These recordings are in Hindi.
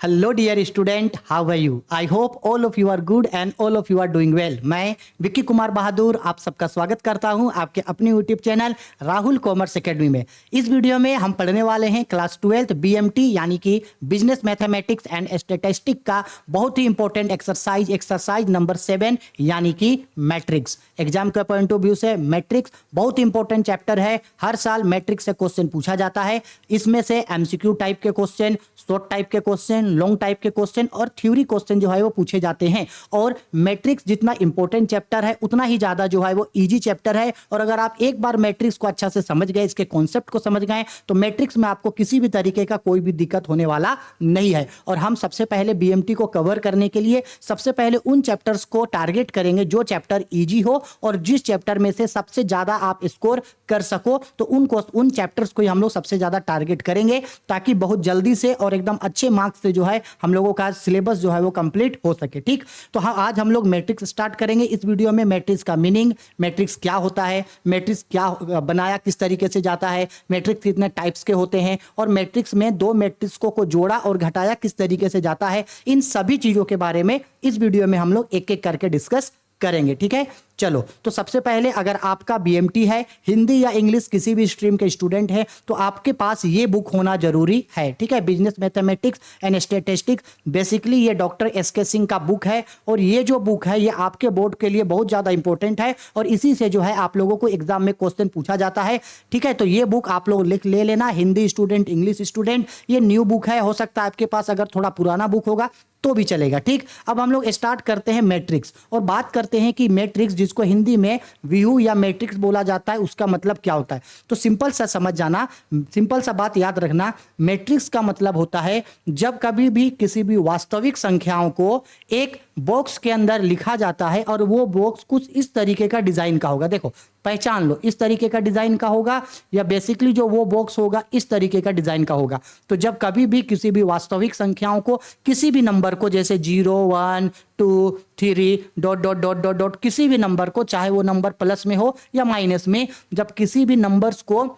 Hello dear student, how are you? I hope all of you are good and all of you are doing well. मैं विक्की कुमार बहादुर आप सबका स्वागत करता हूं आपके अपने YouTube channel Rahul commerce academy में। इस वीडियो में हम पढ़ने वाले हैं क्लास 12 बीएमटी यानी कि बिजनेस मैथमेटिक्स एंड स्टैटिस्टिक्स का बहुत ही इंपॉर्टेंट एक्सरसाइज नंबर 7 यानी कि मैट्रिक्स। एग्जाम के पॉइंट ऑफ व्यू से मैट्रिक्स बहुत इंपॉर्टेंट चैप्टर है। हर साल मैट्रिक्स से क्वेश्चन पूछा जाता है। इसमें से एमसीक्यू टाइप के क्वेश्चन, शॉर्ट टाइप के क्वेश्चन, लॉन्ग टाइप के क्वेश्चन और थ्योरी क्वेश्चन जो है वो पूछे जाते हैं। और मैट्रिक्स जितना इंपॉर्टेंट चैप्टर है उतना ही ज्यादा जो है वो इजी चैप्टर है। और अगर आप एक बार मैट्रिक्स को अच्छा से समझ गए, इसके कॉन्सेप्ट को समझ गए, तो मैट्रिक्स में आपको किसी भी तरीके का कोई भी दिक्कत होने वाला नहीं है। और हम सबसे पहले बीएमटी को कवर करने के लिए सबसे पहले उन चैप्टर्स को टारगेट करेंगे जो चैप्टर इजी हो और जिस चैप्टर में से सबसे ज्यादा आप स्कोर कर सको, तो उन चैप्टर्स को ही हम लोग सबसे ज्यादा टारगेट करेंगे ताकि बहुत जल्दी से और एकदम अच्छे मार्क्स से जो है हम लोगों का सिलेबस जो है वो कंप्लीट हो सके। ठीक, तो हाँ, आज हम लोग मैट्रिक्स स्टार्ट करेंगे। इस वीडियो में मैट्रिक्स का मीनिंग, मैट्रिक्स क्या होता है, मैट्रिक्स क्या बनाया किस तरीके से जाता है, मैट्रिक्स कितने टाइप्स के होते हैं और मैट्रिक्स में दो मैट्रिक्स को जोड़ा और घटाया किस तरीके से जाता है, इन सभी चीजों के बारे में इस वीडियो में हम लोग एक एक करके डिस्कस करेंगे। ठीक है, चलो तो सबसे पहले अगर आपका बीएमटी है, हिंदी या इंग्लिश किसी भी स्ट्रीम के स्टूडेंट है, तो आपके पास ये बुक होना जरूरी है। ठीक है, business mathematics and statistics. Basically ये डॉक्टर एसके सिंह का बुक है और ये जो बुक है ये आपके बोर्ड के लिए बहुत ज्यादा इंपॉर्टेंट है और इसी से जो है आप लोगों को एग्जाम में क्वेश्चन पूछा जाता है। ठीक है, तो ये बुक आप लोग लिख ले लेना। हिंदी स्टूडेंट, इंग्लिश स्टूडेंट, ये न्यू बुक है। हो सकता है आपके पास अगर थोड़ा पुराना बुक होगा तो भी चलेगा। ठीक, अब हम लोग स्टार्ट करते हैं मैट्रिक्स और बात करते हैं कि मैट्रिक्स, जिसको हिंदी में व्यू या मैट्रिक्स बोला जाता है, उसका मतलब क्या होता है। तो सिंपल सा समझ जाना, सिंपल सा बात याद रखना। मैट्रिक्स का मतलब होता है जब कभी भी किसी भी वास्तविक संख्याओं को एक बॉक्स के अंदर लिखा जाता है और वो बॉक्स कुछ इस तरीके का डिजाइन का होगा। देखो, पहचान लो, इस तरीके का डिजाइन का होगा या बेसिकली जो वो बॉक्स होगा इस तरीके का डिजाइन का होगा। तो जब कभी भी किसी भी वास्तविक संख्याओं को, किसी भी नंबर को, जैसे 0 1 2 3 dot dot dot dot dot, किसी भी नंबर को, चाहे वो नंबर प्लस में हो या माइनस में, जब किसी भी नंबर्स को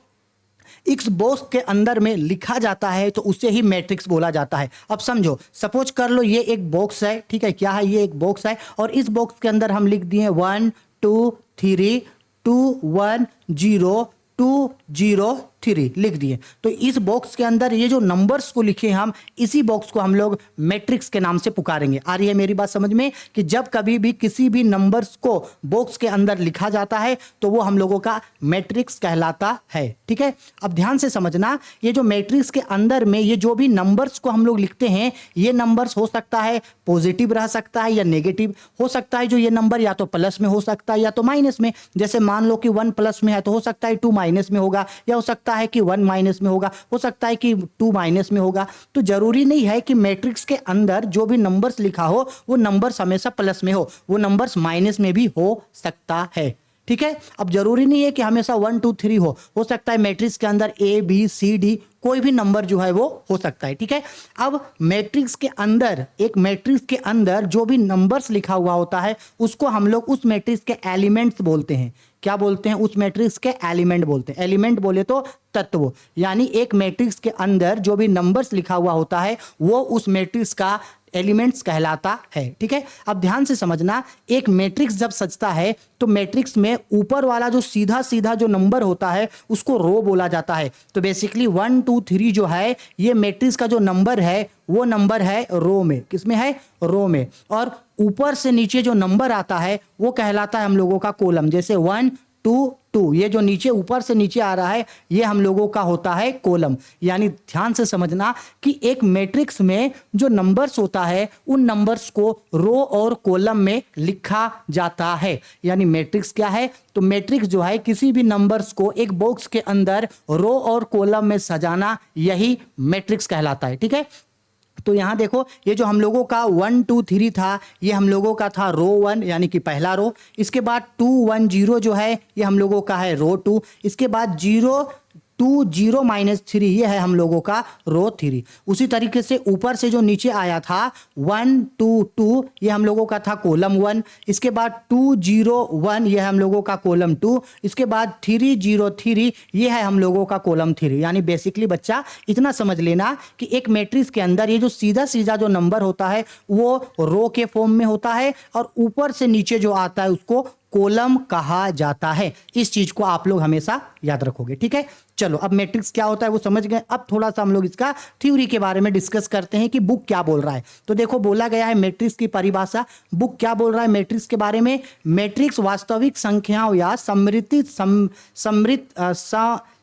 इस बॉक्स के अंदर में लिखा जाता है तो उसे ही मैट्रिक्स बोला जाता है। अब समझो, सपोज कर लो ये एक बॉक्स है। ठीक है, क्या है, ये एक बॉक्स है और इस बॉक्स के अंदर हम लिख दिए 1 2 3 2 1 0 2 0 3 लिख दिए। तो इस बॉक्स के अंदर ये जो नंबर्स को लिखे हम, इसी बॉक्स को हम लोग मैट्रिक्स के नाम से पुकारेंगे। आ रही है मेरी बात समझ में कि जब कभी भी किसी भी नंबर्स को बॉक्स के अंदर लिखा जाता है तो वो हम लोगों का मैट्रिक्स कहलाता है। ठीक है, अब ध्यान से समझना, ये जो मैट्रिक्स के अंदर में ये जो भी नंबर्स को हम लोग लिखते हैं, ये नंबर्स हो सकता है पॉजिटिव रह सकता है या नेगेटिव हो सकता है। जो ये नंबर या तो प्लस में हो सकता है या तो माइनस में। जैसे मान लो कि 1 प्लस में है तो हो सकता है 2 माइनस में होगा, या हो सकता है कि 1 माइनस में होगा, हो सकता है कि 2 माइनस में होगा। तो जरूरी नहीं है कि मैट्रिक्स के अंदर जो भी नंबर्स लिखा हो वो नंबर्स हमेशा प्लस में हो, वो नंबर्स माइनस में भी हो सकता है। ठीक है, अब जरूरी नहीं है कि हमेशा 1 2 3 हो सकता है मैट्रिक्स के अंदर A B C D कोई भी नंबर जो है वो हो सकता है। ठीक है, अब मैट्रिक्स के अंदर, एक मैट्रिक्स के अंदर जो भी नंबर्स लिखा हुआ होता है उसको हम लोग उस मैट्रिक्स के एलिमेंट्स बोलते हैं। क्या बोलते हैं? उस मैट्रिक्स के एलिमेंट बोलते हैं। एलिमेंट बोले तो तत्व, यानी एक मैट्रिक्स के अंदर जो भी नंबर्स लिखा हुआ होता है वो उस मैट्रिक्स का एलिमेंट्स कहलाता है। ठीक है, अब ध्यान से समझना, एक मैट्रिक्स जब सजता है तो मैट्रिक्स में ऊपर वाला जो सीधा सीधा जो नंबर होता है उसको रो बोला जाता है। तो बेसिकली 1 2 3 जो है ये मैट्रिक्स का जो नंबर है वो नंबर है रो में। किसमें है? रो में। और ऊपर से नीचे जो नंबर आता है वो कहलाता है हम लोगों का कॉलम। जैसे 1 2 2, ये जो नीचे ऊपर से नीचे आ रहा है ये हम लोगों का होता है कॉलम। यानी ध्यान से समझना कि एक मैट्रिक्स में जो नंबर्स होता है उन नंबर्स को रो और कॉलम में लिखा जाता है। यानी मैट्रिक्स क्या है? तो मैट्रिक्स जो है किसी भी नंबर्स को एक बॉक्स के अंदर रो और कॉलम में सजाना, यही मैट्रिक्स कहलाता है। ठीक है, तो यहां देखो, ये जो हम लोगों का 1 2 3 था ये हम लोगों का था रो 1 यानी कि पहला रो। इसके बाद 2 1 0 जो है ये हम लोगों का है रो 2। इसके बाद 0 2 2 0 -3 ये है हम लोगों का रो 3। उसी तरीके से ऊपर से जो नीचे आया था 1 2 2 ये हम लोगों का था कॉलम 1। इसके बाद 2 0 1 ये है हम लोगों का कॉलम 2। इसके बाद 3 0 3 ये है हम लोगों का कॉलम 3। यानी बेसिकली बच्चा इतना समझ लेना कि एक मैट्रिक्स के अंदर ये जो सीधा सीधा जो नंबर होता है वो रो के फॉर्म में होता है और ऊपर से नीचे जो आता है उसको कॉलम कहा जाता है। इस चीज को आप लोग हमेशा याद रखोगे, ठीक है। चलो अब मैट्रिक्स क्या होता है वो समझ गए। अब थोड़ा सा हम लोग इसका थ्योरी के बारे में डिस्कस करते हैं कि बुक क्या बोल रहा है। तो देखो बोला गया है मैट्रिक्स की परिभाषा। बुक क्या बोल रहा है मैट्रिक्स के बारे में? मैट्रिक्स वास्तविक संख्याओं या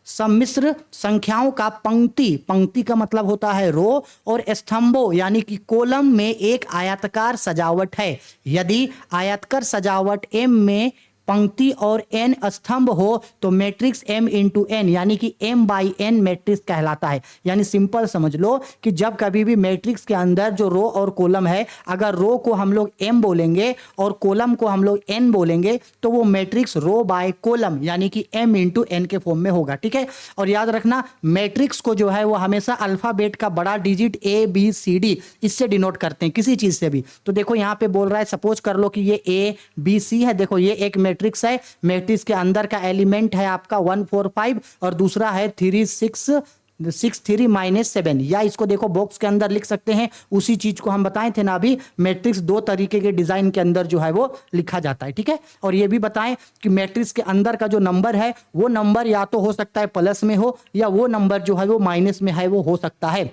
सम्मिश्र संख्याओं का पंक्ति का मतलब होता है रो, और स्तंभों यानी कि कॉलम में एक आयताकार सजावट है। यदि आयताकार सजावट M में पंक्ति और n स्तंभ हो तो मैट्रिक्स m इंटू n यानी कि m बाई n मैट्रिक्स कहलाता है। यानी सिंपल समझ लो कि जब कभी भी मैट्रिक्स के अंदर जो रो और कॉलम है, अगर रो को हम लोग m बोलेंगे और कॉलम को हम लोग n बोलेंगे तो वो मैट्रिक्स रो बाय कॉलम यानी कि m इंटू n के फॉर्म में होगा, ठीक है। और याद रखना मैट्रिक्स को जो है वो हमेशा अल्फाबेट का बड़ा डिजिट ABCD इससे डिनोट करते हैं, किसी चीज से भी। तो देखो यहाँ पे बोल रहा है, सपोज कर लो कि ये ABC है। देखो ये एक मैट्रिक्स है। मैट्रिक्स के अंदर का एलिमेंट है आपका 1 4 5 और दूसरा है 3 6 3 -7। या इसको देखो बॉक्स के अंदर लिख सकते हैं। उसी चीज को हम बताए थे ना अभी, मैट्रिक्स दो तरीके के डिजाइन के अंदर जो है वो लिखा जाता है, ठीक है। और ये भी बताएं कि मैट्रिक्स के अंदर का जो नंबर है वो नंबर या तो हो सकता है प्लस में हो या वो नंबर जो है वो माइनस में है वो हो सकता है।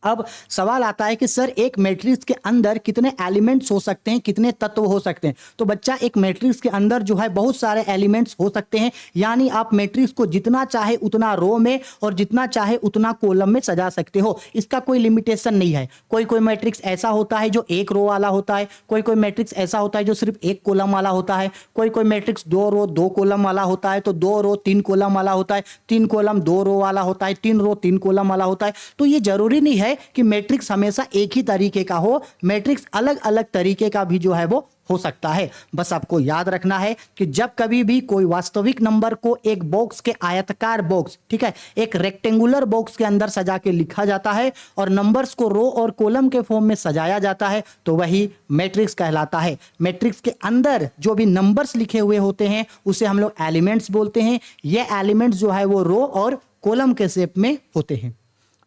अब सवाल आता है कि सर एक मैट्रिक्स के अंदर कितने एलिमेंट्स हो सकते हैं, कितने तत्व हो सकते हैं? तो बच्चा एक मैट्रिक्स के अंदर जो है बहुत सारे एलिमेंट्स हो सकते हैं। यानी आप मैट्रिक्स को जितना चाहे उतना रो में और जितना चाहे उतना कॉलम में सजा सकते हो। इसका कोई लिमिटेशन नहीं है। कोई कोई मैट्रिक्स ऐसा होता है जो एक रो वाला होता है, कोई कोई मैट्रिक्स ऐसा होता है जो सिर्फ एक कॉलम वाला होता है, कोई कोई मैट्रिक्स 2 रो 2 कॉलम वाला होता है, तो 2 रो 3 कॉलम वाला होता है, 3 कॉलम 2 रो वाला होता है, 3 रो 3 कॉलम वाला होता है। तो ये जरूरी नहीं है कि मैट्रिक्स हमेशा एक ही तरीके का हो। मैट्रिक्स अलग अलग तरीके का भी जो है वो हो सकता है। बस आपको याद रखना है कि जब कभी भी कोई वास्तविक नंबर को एक बॉक्स के आयताकार बॉक्स, ठीक है, एक रेक्टेंगुलर बॉक्स के अंदर सजा के लिखा जाता है और नंबर्स को रो और कॉलम के फॉर्म में सजाया जाता है तो वही मैट्रिक्स कहलाता है। मैट्रिक्स के अंदर जो भी नंबर्स लिखे हुए होते हैं उसे हम लोग एलिमेंट्स बोलते हैं। ये एलिमेंट्स जो है वो रो और कॉलम के शेप में होते हैं।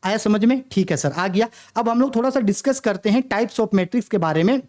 आया समझ में? ठीक है सर, आ गया। अब हम लोग थोड़ा सा डिस्कस करते हैं टाइप्स ऑफ मैट्रिक्स के बारे में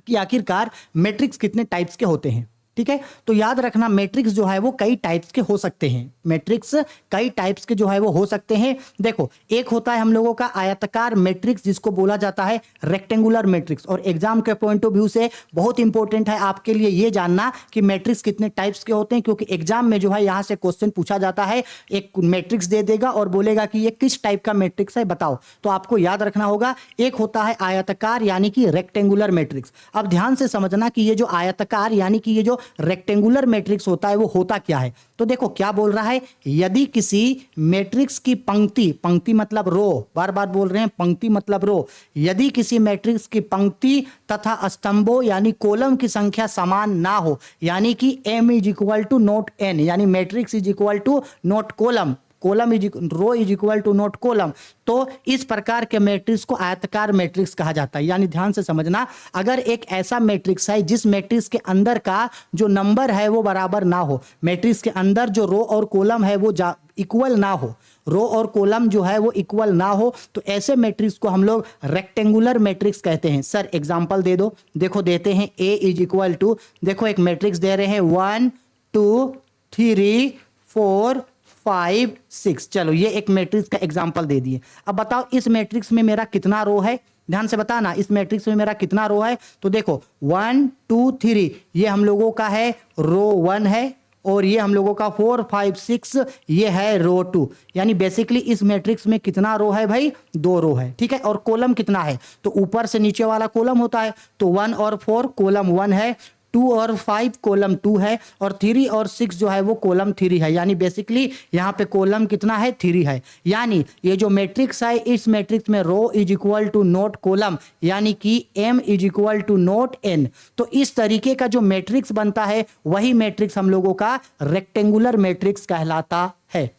कि आखिरकार मैट्रिक्स कितने टाइप्स के होते हैं, ठीक है। तो याद रखना मैट्रिक्स जो है वो कई टाइप्स के हो सकते हैं। मैट्रिक्स कई टाइप्स के जो है वो हो सकते हैं। देखो एक होता है हम लोगों का आयताकार मैट्रिक्स जिसको बोला जाता है रेक्टेंगुलर मैट्रिक्स। और एग्जाम के पॉइंट ऑफ व्यू से बहुत इंपॉर्टेंट है आपके लिए ये जानना कि मैट्रिक्स कितने टाइप्स के होते हैं, क्योंकि एग्जाम में जो है यहाँ से क्वेश्चन पूछा जाता है। एक मैट्रिक्स दे देगा और बोलेगा कि ये किस टाइप का मैट्रिक्स है बताओ, तो आपको याद रखना होगा एक होता है आयताकार यानी कि रेक्टेंगुलर मैट्रिक्स। अब ध्यान से समझना कि ये जो आयताकार यानी कि ये जो रेक्टेंगुलर मैट्रिक्स होता है वो होता क्या है। तो देखो क्या बोल रहा है, यदि किसी मैट्रिक्स की पंक्ति मतलब रो, बार बार बोल रहे हैं पंक्ति मतलब रो, यदि किसी मैट्रिक्स की पंक्ति तथा स्तंभों यानी कॉलम की संख्या समान ना हो, यानी कि m is equal to not n, यानी matrix is equal to not column, column is row is equal to not column, तो इस प्रकार के मैट्रिक्स को आयताकार मैट्रिक्स कहा जाता है। यानी ध्यान से समझना, अगर एक ऐसा मैट्रिक्स है जिस मैट्रिक्स के अंदर का जो नंबर है वो बराबर ना हो, मैट्रिक्स के अंदर जो रो और कॉलम है वो इक्वल ना हो, रो और कॉलम जो है वो इक्वल ना हो, तो ऐसे मैट्रिक्स को हम लोग रेक्टेंगुलर मैट्रिक्स कहते हैं। सर एग्जांपल दे दो। देखो देते हैं A इज इक्वल टू, देखो एक मैट्रिक्स दे रहे हैं 1 2 3 4 5 6। चलो ये एक मैट्रिक्स का एग्जांपल दे दिए। अब बताओ इस मैट्रिक्स में मेरा कितना रो है, ध्यान से बताना इस मैट्रिक्स में मेरा कितना रो है। तो देखो 1 2 3 ये हम लोगों का है रो 1 है, और ये हम लोगों का 4 5 6 ये है रो 2। यानी बेसिकली इस मैट्रिक्स में कितना रो है भाई, 2 रो है, ठीक है। और कॉलम कितना है, तो ऊपर से नीचे वाला कॉलम होता है, तो 1 और 4 कॉलम 1 है, 2 और 5 कॉलम 2 है, और 3 और 6 जो है वो कॉलम 3 है। यानी बेसिकली यहाँ पे कॉलम कितना है, 3 है। यानी ये जो मैट्रिक्स है इस मैट्रिक्स में row is equal to not column, यानी कि m is equal to not n। तो इस तरीके का जो मैट्रिक्स बनता है वही मैट्रिक्स हम लोगों का रेक्टेंगुलर मैट्रिक्स कहलाता है।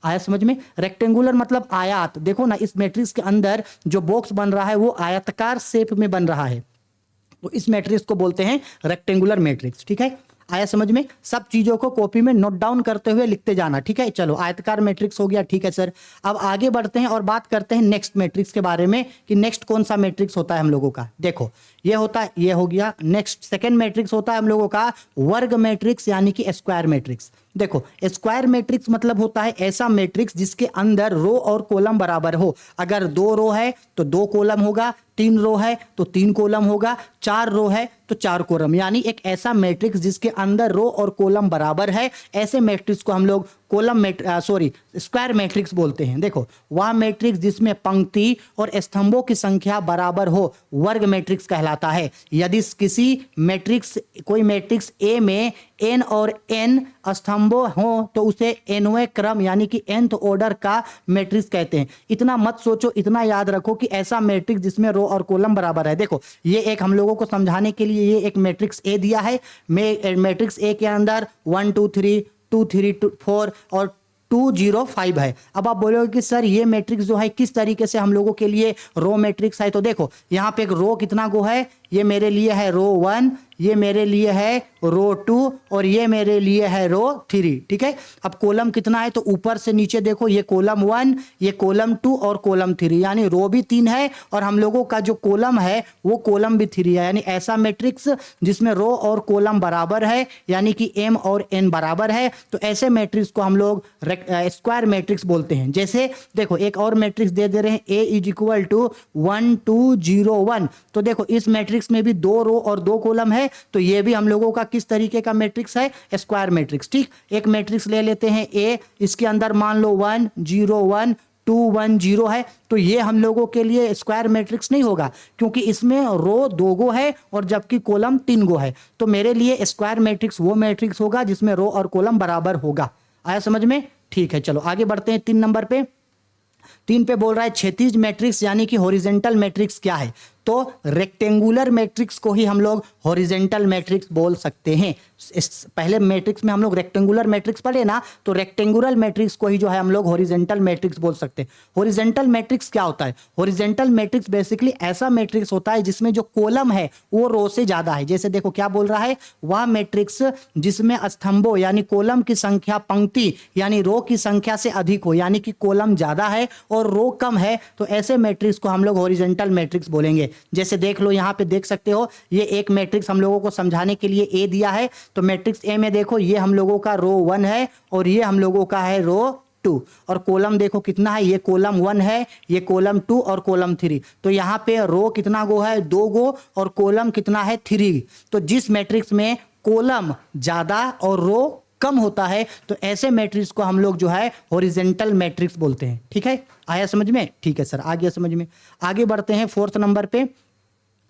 आया समझ में। रेक्टेंगुलर मतलब आयत, देखो ना इस मैट्रिक्स के अंदर जो बॉक्स बन रहा है वो आयताकार शेप में बन रहा है, तो इस मैट्रिक्स को बोलते हैं रेक्टेंगुलर मैट्रिक्स। ठीक है, आया समझ में। सब चीजों को कॉपी में नोट डाउन करते हुए लिखते जाना। ठीक है, चलो आयताकार मैट्रिक्स हो गया। ठीक है सर, अब आगे बढ़ते हैं और बात करते हैं नेक्स्ट मैट्रिक्स के बारे में कि नेक्स्ट कौन सा मैट्रिक्स होता है हम लोगों का। देखो ये होता है, ये हो गया। नेक्स्ट सेकंड मैट्रिक्स होता है हम लोगों का वर्ग मैट्रिक्स यानी कि स्क्वायर मैट्रिक्स। देखो स्क्वायर मैट्रिक्स मतलब होता है ऐसा मैट्रिक्स जिसके अंदर रो और कॉलम बराबर हो। अगर 2 रो है तो 2 कॉलम होगा, 3 रो है तो 3 कॉलम होगा, 4 रो है तो 4 कॉलम, यानी एक ऐसा मैट्रिक्स जिसके अंदर रो और कॉलम बराबर है। ऐसे मैट्रिक्स को हम लोग स्क्वायर मैट्रिक्स बोलते हैं। देखो वह मैट्रिक्स जिसमें पंक्ति और स्तंभों की संख्या बराबर हो वर्ग मैट्रिक्स कहलाता है। यदि किसी मैट्रिक्स कोई मैट्रिक्स ए में n और n स्तंभों हो तो उसे nवें क्रम यानी कि nth ऑर्डर का मैट्रिक्स कहते हैं। इतना मत सोचो, इतना याद रखो कि ऐसा मैट्रिक्स जिसमें रो और कॉलम बराबर है। देखो ये एक हम लोगों को समझाने के लिए ये एक मैट्रिक्स ए दिया है। मैट्रिक्स ए के अंदर 1 2 3 2 3 4 और 2 0 5 है। अब आप बोलोगे कि सर ये मैट्रिक्स जो है किस तरीके से हम लोगों के लिए रो मैट्रिक्स है, तो देखो यहाँ पे एक रो कितना गो है, ये मेरे लिए है रो 1, ये मेरे लिए है रो 2 और ये मेरे लिए है रो 3। ठीक है, अब कॉलम कितना है तो ऊपर से नीचे देखो ये कॉलम 1, ये कॉलम 2 और कॉलम 3, यानी रो भी 3 है और हम लोगों का जो कॉलम है वो कॉलम भी 3 है। यानी ऐसा मैट्रिक्स जिसमें रो और कॉलम बराबर है यानी कि m और n बराबर है, तो ऐसे मैट्रिक्स को हम लोग स्क्वायर मैट्रिक्स बोलते हैं। जैसे देखो एक और मैट्रिक्स दे रहे हैं a इज इक्वल टू 1 2 0 1, तो देखो इस मैट्रिक्स में भी 2 रो और 2 कॉलम है, तो ये भी हम लोगों का किस तरीके का मैट्रिक्स है, स्क्वायर मैट्रिक्स। ठीक, एक मैट्रिक्स ले लेते हैं A, इसके अंदर मान लो 1 0 1 2 1 0 है, तो ये हम लोगों के लिए स्क्वायर मैट्रिक्स नहीं होगा क्योंकि इसमें रो 2 गो है और जबकि कॉलम 3 गो है। तो मेरे लिए स्क्वायर मैट्रिक्स वो मैट्रिक्स होगा जिसमें रो और कॉलम बराबर होगा। आया समझ में। ठीक है, चलो आगे बढ़ते हैं 3 नंबर पे। 3 पे बोल रहा है क्षैतिज मैट्रिक्स यानी कि हॉरिजॉन्टल मैट्रिक्स क्या है, तो रेक्टेंगुलर मैट्रिक्स को ही हम लोग हॉरिजॉन्टल मैट्रिक्स बोल सकते हैं। पहले मैट्रिक्स में हम लोग रेक्टेंगुलर मैट्रिक्स पढ़े ना, तो रेक्टेंगुलर मैट्रिक्स को ही जो है हम लोग हॉरिजॉन्टल मैट्रिक्स बोल सकते हैं। हॉरिजॉन्टल मैट्रिक्स क्या होता है, हॉरिजॉन्टल मैट्रिक्स बेसिकली ऐसा मैट्रिक्स होता है जिसमें जो कॉलम है वो रो से ज्यादा है। जैसे देखो क्या बोल रहा है, वह मैट्रिक्स जिसमें स्तंभों यानी कॉलम की संख्या पंक्ति यानी रो की संख्या से अधिक हो, यानी कि कॉलम ज्यादा है और रो कम है, तो ऐसे मैट्रिक्स को हम लोग हॉरिजॉन्टल मैट्रिक्स बोलेंगे। जैसे देख लो यहाँ पे देख सकते हो, ये एक मैट्रिक्स हम लोगों को समझाने के लिए ए दिया है, तो मैट्रिक्स ए में देखो ये हम लोगों का रो 1 है और ये हम लोगों का है रो 2, और कॉलम देखो कितना है, ये कॉलम 1 है, ये कॉलम 2 और कॉलम 3। तो यहाँ पे रो कितना गो है, 2 गो, और कॉलम कितना है 3। तो जिस मैट्रिक्स में कॉलम ज्यादा और रो कम होता है तो ऐसे मैट्रिक्स को हम लोग जो है हॉरिजॉन्टल मैट्रिक्स बोलते हैं। ठीक है, आया समझ में। ठीक है सर, आ गया समझ में। आगे बढ़ते हैं 4th नंबर पे।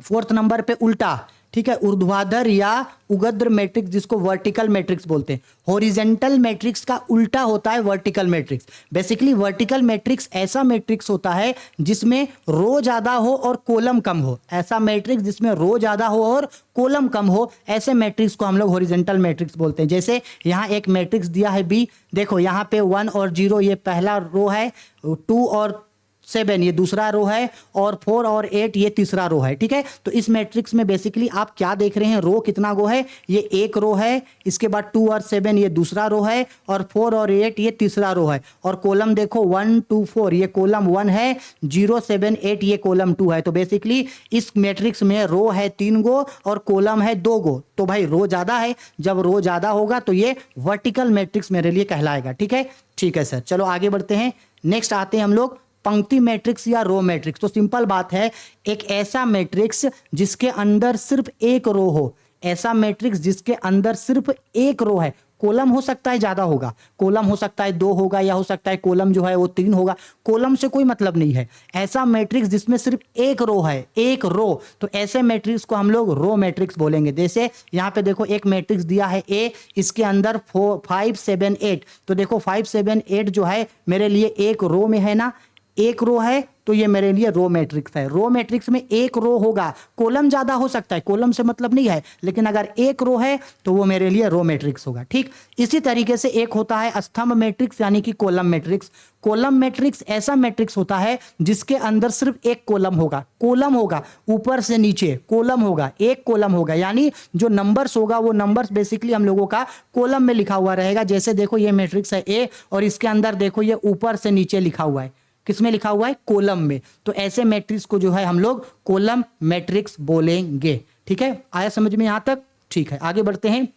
4th नंबर पे उल्टा, ठीक है, ऊर्ध्वाधर या उगद्र मैट्रिक्स जिसको वर्टिकल मैट्रिक्स बोलते हैं। हॉरिजॉन्टल मैट्रिक्स का उल्टा होता है vertical matrix. Basically vertical matrix ऐसा मैट्रिक्स होता है जिसमें रो ज्यादा हो और कॉलम कम हो। ऐसा मैट्रिक्स जिसमें रो ज्यादा हो और कॉलम कम हो, ऐसे मैट्रिक्स को हम लोग हॉरिजॉन्टल मैट्रिक्स बोलते हैं। जैसे यहाँ एक मैट्रिक्स दिया है बी, देखो यहाँ पे 1 और 0 ये पहला रो है, 2 और 7 ये दूसरा रो है, और 4 और 8 ये तीसरा रो है। ठीक है, तो इस मैट्रिक्स में बेसिकली आप क्या देख रहे हैं, रो कितना गो है, ये एक रो है, इसके बाद 2 और 7 ये दूसरा रो है, और 4 और 8 ये तीसरा रो है, और कॉलम देखो 1 2 4 ये कॉलम 1 है, 0 7 8 ये कॉलम 2 है। तो बेसिकली इस मैट्रिक्स में रो है 3 गो और कॉलम है 2 गो, तो भाई रो ज्यादा है, जब रो ज्यादा होगा तो ये वर्टिकल मैट्रिक्स मेरे लिए कहलाएगा। ठीक है, ठीक है सर, चलो आगे बढ़ते हैं। नेक्स्ट आते हैं हम लोग पंक्ति मैट्रिक्स या रो मैट्रिक्स। तो सिंपल बात है, एक ऐसा मैट्रिक्स जिसके अंदर सिर्फ एक रो हो, ऐसा मैट्रिक्स जिसके अंदर सिर्फ एक रो है, कॉलम हो सकता है ज्यादा होगा, कॉलम हो सकता है 2 होगा, या हो सकता है कॉलम जो है वो 3 होगा, कॉलम से कोई मतलब नहीं है। ऐसा मैट्रिक्स जिसमें सिर्फ एक रो है, एक रो, तो ऐसे मैट्रिक्स को हम लोग रो मैट्रिक्स बोलेंगे। जैसे यहाँ पे देखो एक मैट्रिक्स दिया है ए, इसके अंदर 4 5 7 8, तो देखो 5 7 8 जो है मेरे लिए एक रो में है ना, एक रो है तो ये मेरे लिए रो मैट्रिक्स है। रो मैट्रिक्स में एक रो होगा, कॉलम ज्यादा हो सकता है, कॉलम से मतलब नहीं है, लेकिन अगर एक रो है तो वो मेरे लिए रो मैट्रिक्स होगा। ठीक, इसी तरीके से एक होता है स्तंभ मैट्रिक्स यानी कि कॉलम मैट्रिक्स। कॉलम मैट्रिक्स ऐसा मैट्रिक्स होता है जिसके अंदर सिर्फ एक कॉलम होगा, कॉलम होगा ऊपर से नीचे, कॉलम होगा, एक कॉलम होगा, यानी जो नंबर्स होगा वो नंबर्स बेसिकली हम लोगों का कॉलम में लिखा हुआ रहेगा। जैसे देखो ये मैट्रिक्स है ए और इसके अंदर देखो ये ऊपर से नीचे लिखा हुआ है, किसमें लिखा हुआ है? कॉलम में। तो ऐसे मैट्रिक्स को जो है हम लोग कॉलम मैट्रिक्स बोलेंगे। ठीक है, आया समझ में यहां तक? ठीक है, आगे बढ़ते हैं।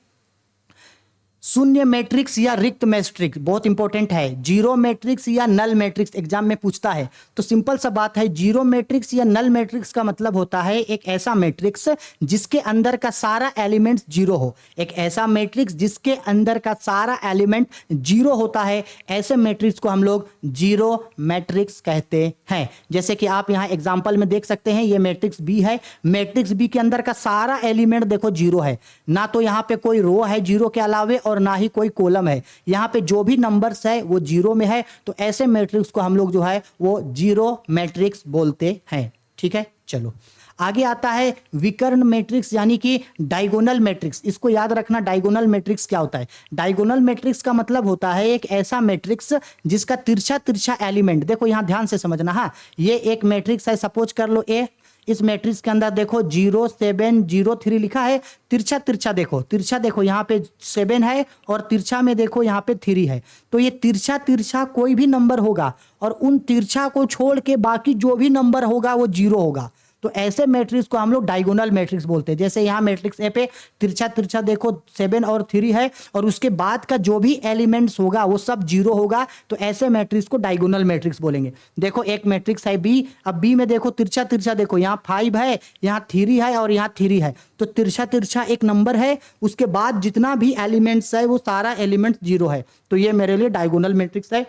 शून्य मैट्रिक्स या रिक्त मैट्रिक्स बहुत इंपॉर्टेंट है। जीरो मैट्रिक्स या नल मैट्रिक्स एग्जाम में पूछता है। तो सिंपल सा बात है, जीरो मैट्रिक्स या नल मैट्रिक्स का मतलब होता है एक ऐसा मैट्रिक्स जिसके अंदर का सारा एलिमेंट जीरो हो। एक ऐसा मैट्रिक्स जिसके अंदर का सारा एलिमेंट जीरो होता है, ऐसे मैट्रिक्स को हम लोग जीरो मैट्रिक्स कहते हैं। जैसे कि आप यहाँ एग्जाम्पल में देख सकते हैं, ये मैट्रिक्स बी है। मैट्रिक्स बी के अंदर का सारा एलिमेंट देखो जीरो है, ना तो यहाँ पे कोई रो है जीरो के अलावे और ना ही कोई कॉलम है। यहाँ पे जो भी नंबर्स है वो जीरो में है। तो ऐसे मैट्रिक्स को हम लोग जो है वो जीरो मैट्रिक्स बोलते हैं। ठीक है, चलो आगे आता है विकर्ण मैट्रिक्स यानी कि डायगोनल मैट्रिक्स। इसको याद रखना, डायगोनल मैट्रिक्स क्या होता है? डायगोनल मैट्रिक्स का मतलब होता है एक ऐसा मैट्रिक्स जिसका तिरछा तिरछा एलिमेंट, देखो यहां ध्यान से समझना। हाँ, ये एक मैट्रिक्स है, सपोज कर लो ए। इस मैट्रिक्स के अंदर देखो 0 7 0 3 लिखा है। तिरछा तिरछा देखो, तिरछा देखो यहाँ पे 7 है और तिरछा में देखो यहाँ पे 3 है। तो ये तिरछा तिरछा कोई भी नंबर होगा और उन तिरछा को छोड़ के बाकी जो भी नंबर होगा वो जीरो होगा। तो ऐसे मैट्रिक्स को हम लोग डायगोनल मैट्रिक्स बोलते हैं। जैसे यहाँ मैट्रिक्स ए पे तिरछा तिरछा देखो 7 और 3 है और उसके बाद का जो भी एलिमेंट्स होगा वो सब जीरो होगा। तो ऐसे मैट्रिक्स को डायगोनल मैट्रिक्स बोलेंगे। देखो एक मैट्रिक्स है बी, अब बी में देखो तिरछा तिरछा देखो, यहाँ 5 है, यहाँ 3 है और यहाँ 3 है। तो तिरछा तिरछा एक नंबर है, उसके बाद जितना भी एलिमेंट्स है वो सारा एलिमेंट जीरो है। तो ये मेरे लिए डायगोनल मैट्रिक्स है।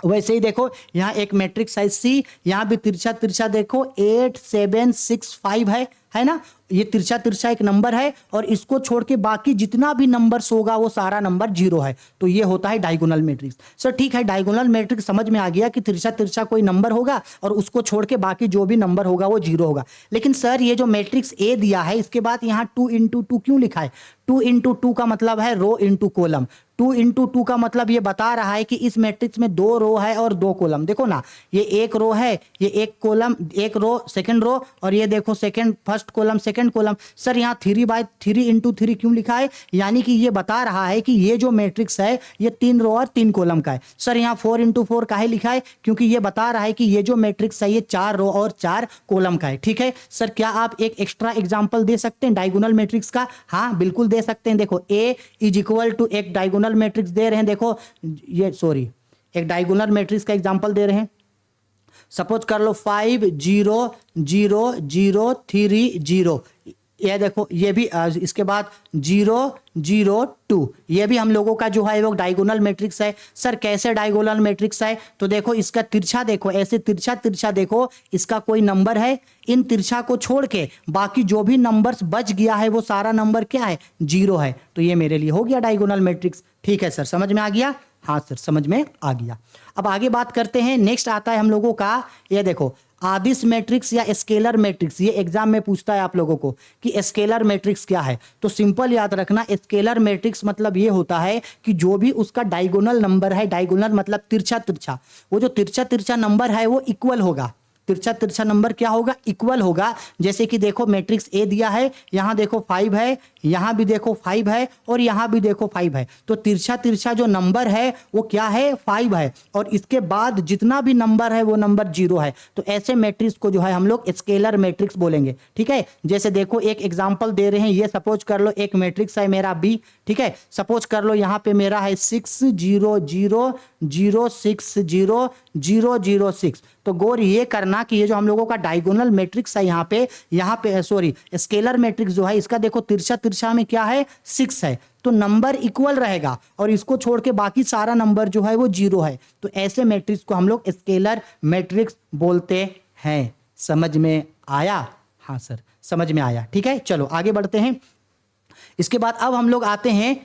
वैसे ही देखो यहाँ एक मैट्रिक्स है सी, यहाँ भी तिरछा तिरछा देखो 8 7 6 5 है ना। ये तिरछा तिरछा एक नंबर है और इसको छोड़ के बाकी जितना भी नंबर्स होगा वो सारा नंबर जीरो है। तो ये होता है डायगोनल मैट्रिक्स। सर ठीक है, डायगोनल मैट्रिक्स समझ में आ गया कि तिरछा तिरछा कोई नंबर होगा और उसको छोड़ के बाकी जो भी नंबर होगा वो जीरो होगा। लेकिन सर ये जो मैट्रिक्स ए दिया है इसके बाद यहाँ 2 × 2 क्यों लिखा है? 2 × 2 का मतलब है रो इंटू कॉलम। 2 × 2 का मतलब ये बता रहा है कि इस मैट्रिक्स में 2 रो है और 2 कॉलम। देखो ना, ये एक रो है, ये एक कॉलम, एक रो सेकंड रो, और ये देखो second first column second column. Sir यहाँ 3 × 3 क्यों लिखा है? यानी कि ये बता रहा है कि ये जो मैट्रिक्स है ये 3 रो और 3 कॉलम का है। सर यहाँ 4 × 4 काहे लिखा है? क्योंकि ये बता रहा है कि ये जो मैट्रिक्स है ये 4 रो और 4 कॉलम का है। ठीक है सर, क्या आप एक एक्स्ट्रा एग्जाम्पल दे सकते हैं डायगोनल मैट्रिक्स का? हाँ बिल्कुल दे सकते हैं। देखो A = एक डायगोनल मैट्रिक्स दे रहे हैं। देखो ये सॉरी, एक डायगोनल मैट्रिक्स का एग्जांपल दे रहे हैं। सपोज कर लो 5 0 0 0 3 0। ये देखो ये भी इसके बाद 0 0 2, ये भी हम लोगों का जो है वो डायगोनल मैट्रिक्स है। सर कैसे डायगोनल मैट्रिक्स है? तो देखो इसका तिरछा देखो, ऐसे तिरछा तिरछा देखो, इसका कोई नंबर है, इन तिरछा को छोड़ के बाकी जो भी नंबर्स बच गया है वो सारा नंबर क्या है? जीरो है। तो ये मेरे लिए हो गया डायगोनल मैट्रिक्स। ठीक है सर, समझ में आ गया? हाँ सर समझ में आ गया। अब आगे बात करते हैं। नेक्स्ट आता है हम लोगों का, ये देखो आदिश मैट्रिक्स या स्केलर मैट्रिक्स। ये एग्जाम में पूछता है आप लोगों को कि स्केलर मैट्रिक्स क्या है। तो सिंपल याद रखना, स्केलर मैट्रिक्स मतलब ये होता है कि जो भी उसका डायगोनल नंबर है, डायगोनल मतलब तिरछा तिरछा, वो जो तिरछा तिरछा नंबर है वो इक्वल होगा। तिरछा तिरछा नंबर क्या होगा? इक्वल होगा। जैसे कि देखो मैट्रिक्स ए दिया है, यहाँ देखो 5 है, यहाँ भी देखो 5 है और यहाँ भी देखो 5 है। तो तिरछा तिरछा जो नंबर है वो क्या है? 5 है और इसके बाद जितना भी नंबर है वो नंबर जीरो है। तो ऐसे मैट्रिक्स को जो है हम लोग स्केलर मैट्रिक्स बोलेंगे। ठीक है, जैसे देखो एक एग्जाम्पल दे रहे हैं। ये सपोज कर लो एक मैट्रिक्स है मेरा बी। ठीक है, सपोज कर लो यहाँ पे मेरा है 6 0 0 0 6 0 0 0 6। तो गौर ये करना कि ये जो हम लोगों का डायगोनल मैट्रिक्स है यहाँ पे सॉरी स्केलर मैट्रिक्स जो है इसका देखो तिरछा तिरछा में क्या है? 6 है। तो नंबर इक्वल रहेगा और इसको छोड़ के बाकी सारा नंबर जो है वो जीरो है। तो ऐसे मैट्रिक्स को हम लोग स्केलर मैट्रिक्स बोलते हैं। समझ में आया? हाँ सर समझ में आया। ठीक है, चलो आगे बढ़ते हैं। इसके बाद अब हम लोग आते हैं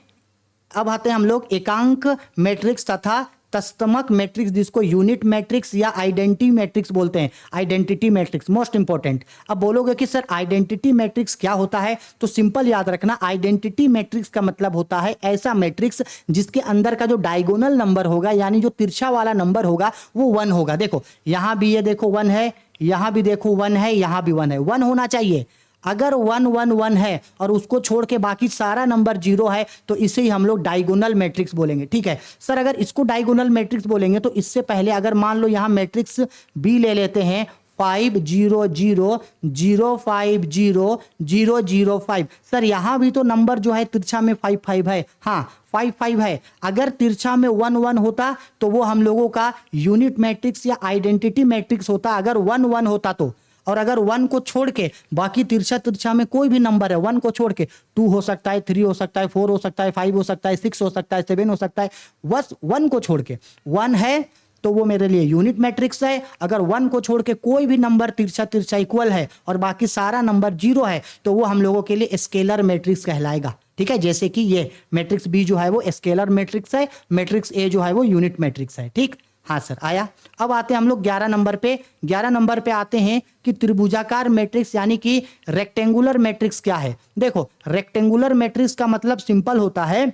हम लोग एकांक मैट्रिक्स तथा तत्समक मैट्रिक्स जिसको यूनिट मैट्रिक्स या आइडेंटिटी मैट्रिक्स बोलते हैं, आइडेंटिटी मैट्रिक्स मोस्ट इंपॉर्टेंट। अब बोलोगे कि सर आइडेंटिटी मैट्रिक्स क्या होता है, तो सिंपल याद रखना, आइडेंटिटी मैट्रिक्स का मतलब होता है ऐसा मैट्रिक्स जिसके अंदर का जो डायगोनल नंबर होगा यानी जो तिरछा वाला नंबर होगा वो 1 होगा। देखो यहां भी ये देखो 1 है, यहां भी देखो 1 है, यहां भी 1 है, 1 होना चाहिए। अगर 1 1 1 है और उसको छोड़ के बाकी सारा नंबर 0 है तो इसे ही हम लोग डायगोनल मैट्रिक्स बोलेंगे। ठीक है सर, अगर इसको डायगोनल मैट्रिक्स बोलेंगे तो इससे पहले अगर मान लो यहां मैट्रिक्स बी ले लेते हैं 5 0 0 0 5 0 0 0 5। सर यहां भी तो नंबर जो है तिरछा में 5 5 है, हाँ 5 5 है। अगर तिरछा में 1 1 होता तो वो हम लोगों का यूनिट मैट्रिक्स या आइडेंटिटी मैट्रिक्स होता, अगर 1 1 होता तो। और अगर 1 को छोड़ के बाकी तिरछा तिरछा में कोई भी नंबर है, 1 को छोड़ के 2 हो सकता है, 3 हो सकता है, 4 हो सकता है, 5 हो सकता है, 6 हो सकता है, 7 हो सकता है, बस 1 को छोड़ के 1 है तो वो मेरे लिए यूनिट मैट्रिक्स है। अगर 1 को छोड़ के कोई भी नंबर तिरछा तिरछा इक्वल है और बाकी सारा नंबर 0 है तो वो हम लोगों के लिए स्केलर मैट्रिक्स कहलाएगा। ठीक है, जैसे कि ये मैट्रिक्स बी जो है वो स्केलर मैट्रिक्स है, मैट्रिक्स ए जो है वो यूनिट मैट्रिक्स है। ठीक, हाँ सर आया। अब आते हैं हम लोग 11 नंबर पे। 11 नंबर पे आते हैं कि त्रिभुजाकार मैट्रिक्स यानी कि रेक्टेंगुलर मैट्रिक्स क्या है। देखो रेक्टेंगुलर मैट्रिक्स का मतलब सिंपल होता है,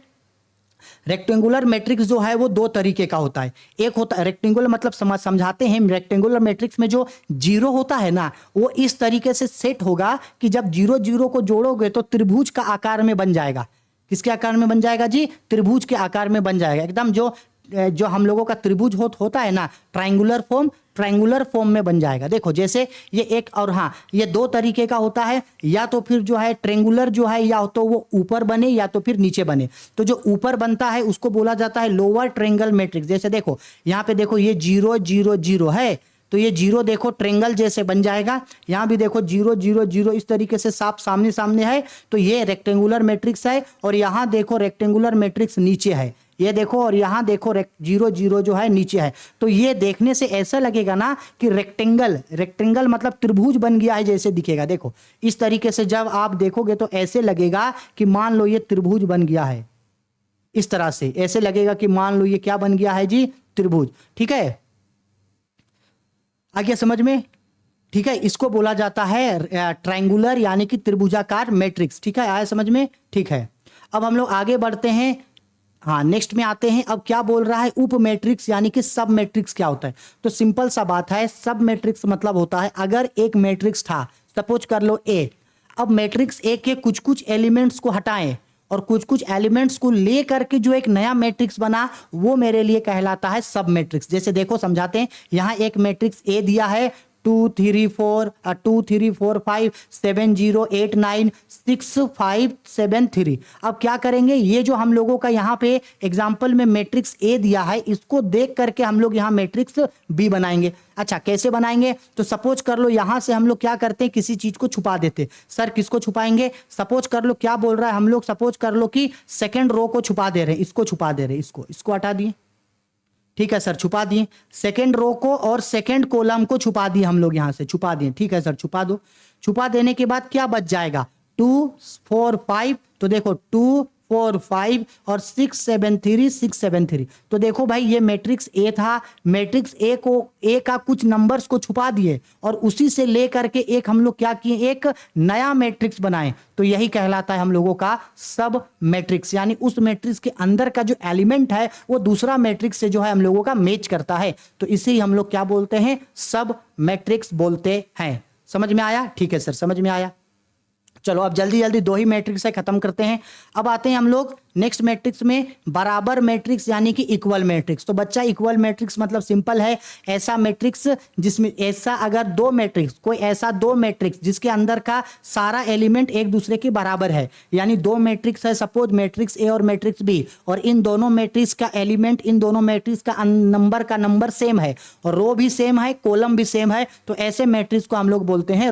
रेक्टेंगुलर मैट्रिक्स जो है वो 2 तरीके का होता है। एक होता है रेक्टेंगुलर मतलब समझाते हैं, रेक्टेंगुलर मैट्रिक्स में जो 0 होता है ना वो इस तरीके से सेट होगा कि जब 0 0 को जोड़ोगे तो त्रिभुज का आकार में बन जाएगा। किसके आकार में बन जाएगा जी? त्रिभुज के आकार में बन जाएगा, एकदम जो हम लोगों का त्रिभुज होता है ना, ट्रायंगुलर फॉर्म में बन जाएगा। देखो जैसे ये एक, और हाँ ये 2 तरीके का होता है, या तो फिर जो है ट्रेंगुलर जो है या तो वो ऊपर बने या तो फिर नीचे बने। तो जो ऊपर बनता है उसको बोला जाता है लोअर ट्रायंगल मैट्रिक्स। जैसे देखो यहाँ पे देखो ये 0 0 0 है तो ये 0 देखो ट्रेंगल जैसे बन जाएगा। यहाँ भी देखो 0 0 0 इस तरीके से साफ सामने सामने है तो ये रेक्टेंगुलर मैट्रिक्स है। और यहाँ देखो रेक्टेंगुलर मैट्रिक्स नीचे है, ये देखो, और यहाँ देखो 0 0 जो है नीचे है। तो ये देखने से ऐसा लगेगा ना कि रेक्टेंगल मतलब त्रिभुज बन गया है जैसे दिखेगा। देखो इस तरीके से जब आप देखोगे तो ऐसे लगेगा कि मान लो ये त्रिभुज बन गया है, इस तरह से ऐसे लगेगा कि मान लो ये क्या बन गया है जी? त्रिभुज। ठीक है, आ गया समझ में? ठीक है, इसको बोला जाता है ट्रायंगुलर यानी कि त्रिभुजाकार मैट्रिक्स। ठीक है, आया समझ में? ठीक है, अब हम लोग आगे बढ़ते हैं। हाँ नेक्स्ट में आते हैं। अब क्या बोल रहा है? उप मैट्रिक्स यानी कि सब मैट्रिक्स क्या होता है? तो सिंपल सा बात है, सब मैट्रिक्स मतलब होता है अगर एक मैट्रिक्स था, सपोज कर लो ए, अब मैट्रिक्स ए के कुछ कुछ एलिमेंट्स को हटाएं और कुछ कुछ एलिमेंट्स को ले करके जो एक नया मैट्रिक्स बना वो मेरे लिए कहलाता है सब मैट्रिक्स। जैसे देखो समझाते हैं, यहाँ एक मैट्रिक्स ए दिया है 2 3 4 5 7 0 8 9 6 5 7 3। अब क्या करेंगे, ये जो हम लोगों का यहाँ पे एग्जाम्पल में मैट्रिक्स ए दिया है इसको देख करके हम लोग यहाँ मैट्रिक्स बी बनाएंगे। अच्छा कैसे बनाएंगे? तो सपोज कर लो यहाँ से हम लोग क्या करते हैं, किसी चीज को छुपा देते। सर किसको छुपाएंगे? सपोज कर लो क्या बोल रहा है हम लोग, सपोज कर लो कि सेकेंड रो को छुपा दे रहे हैं, इसको छुपा दे रहे हैं, इसको हटा दिए। ठीक है सर, छुपा दिए सेकेंड रो को और सेकेंड कॉलम को छुपा दिए हम लोग, यहां से छुपा दिए। ठीक है सर, छुपा दो। छुपा देने के बाद क्या बच जाएगा? 2 4 5। तो देखो 2 4 5 और 6 7 3 6 7 3। तो देखो भाई ये मैट्रिक्स ए था, मैट्रिक्स ए का कुछ नंबर्स को छुपा दिए और उसी से ले करके एक हम लोग क्या किए, एक नया मैट्रिक्स बनाए। तो यही कहलाता है हम लोगों का सब मैट्रिक्स, यानी उस मैट्रिक्स के अंदर का जो एलिमेंट है वो दूसरा मैट्रिक्स से जो है हम लोगों का मैच करता है। तो इसे हम लोग क्या बोलते हैं? सब मैट्रिक्स बोलते हैं। समझ में आया? ठीक है सर, समझ में आया। चलो अब जल्दी जल्दी 2 ही मैट्रिक्स है, खत्म करते हैं। अब आते हैं हम लोग नेक्स्ट मैट्रिक्स में, बराबर मैट्रिक्स यानी कि इक्वल मैट्रिक्स। तो बच्चा इक्वल मैट्रिक्स मतलब सिंपल है, ऐसा मैट्रिक्स जिसमें ऐसा अगर 2 मैट्रिक्स, कोई ऐसा 2 मैट्रिक्स जिसके अंदर का सारा एलिमेंट एक दूसरे के बराबर है। यानी 2 मैट्रिक्स है, सपोज मैट्रिक्स ए और मैट्रिक्स बी, और इन दोनों मैट्रिक्स का एलिमेंट, इन दोनों मैट्रिक्स का नंबर सेम है और रो भी सेम है, कॉलम भी सेम है। तो ऐसे मैट्रिक्स को हम लोग बोलते हैं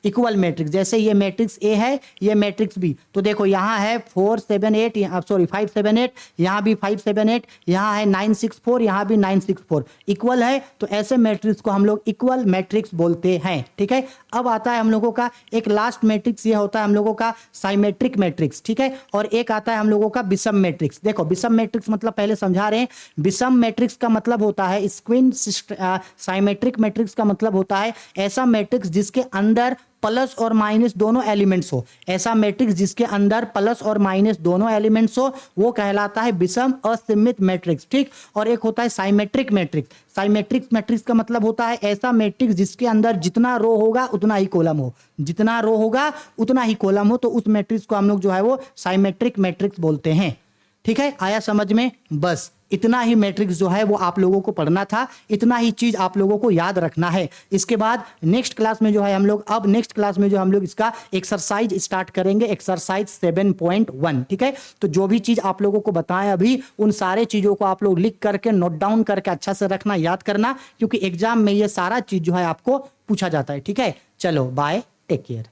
इक्वल मैट्रिक्स। जैसे ये मैट्रिक्स ए है, ये मैट्रिक्स बी। तो देखो यहाँ है 4 7 8, सॉरी 578, यहाँ भी 578, यहाँ है 964, यहाँ भी 964 इक्वल है, तो ऐसे मैट्रिक्स को हम लोग इक्वल मैट्रिक्स बोलते हैं। ठीक है, अब आता है हम लोगों का एक लास्ट मैट्रिक्स, ये होता है हम लोगों का साइमेट्रिक मैट्रिक्स। ठीक है, और एक आता है हम लोगों का विषम मैट्रिक्स। देखो विषम मैट्रिक्स मतलब पहले समझा रहे हैं, विषम मैट्रिक्स का मतलब होता है स्क्वीन, साइमेट्रिक मैट्रिक्स का मतलब होता है ऐसा मैट्रिक्स जिसके अंदर प्लस और माइनस दोनों एलिमेंट्स हो। ऐसा मैट्रिक्स जिसके अंदर प्लस और माइनस दोनों एलिमेंट्स हो वो कहलाता है विषम असिमित मैट्रिक्स। ठीक, और एक होता है साइमेट्रिक मैट्रिक्स। साइमेट्रिक मैट्रिक्स का मतलब होता है ऐसा मैट्रिक्स जिसके अंदर जितना रो होगा उतना ही कॉलम हो, जितना रो होगा उतना ही कॉलम हो, तो उस मैट्रिक्स को हम लोग जो है वो साइमेट्रिक मैट्रिक्स बोलते हैं। ठीक है, आया समझ में? बस इतना ही मैट्रिक्स जो है वो आप लोगों को पढ़ना था, इतना ही चीज आप लोगों को याद रखना है। इसके बाद नेक्स्ट क्लास में जो है हम लोग, अब नेक्स्ट क्लास में जो हम लोग इसका एक्सरसाइज स्टार्ट करेंगे, एक्सरसाइज 7.1। ठीक है, तो जो भी चीज आप लोगों को बताएं अभी, उन सारे चीजों को आप लोग लिख करके नोट डाउन करके अच्छा से रखना, याद करना, क्योंकि एग्जाम में ये सारा चीज जो है आपको पूछा जाता है। ठीक है, चलो बाय, टेक केयर।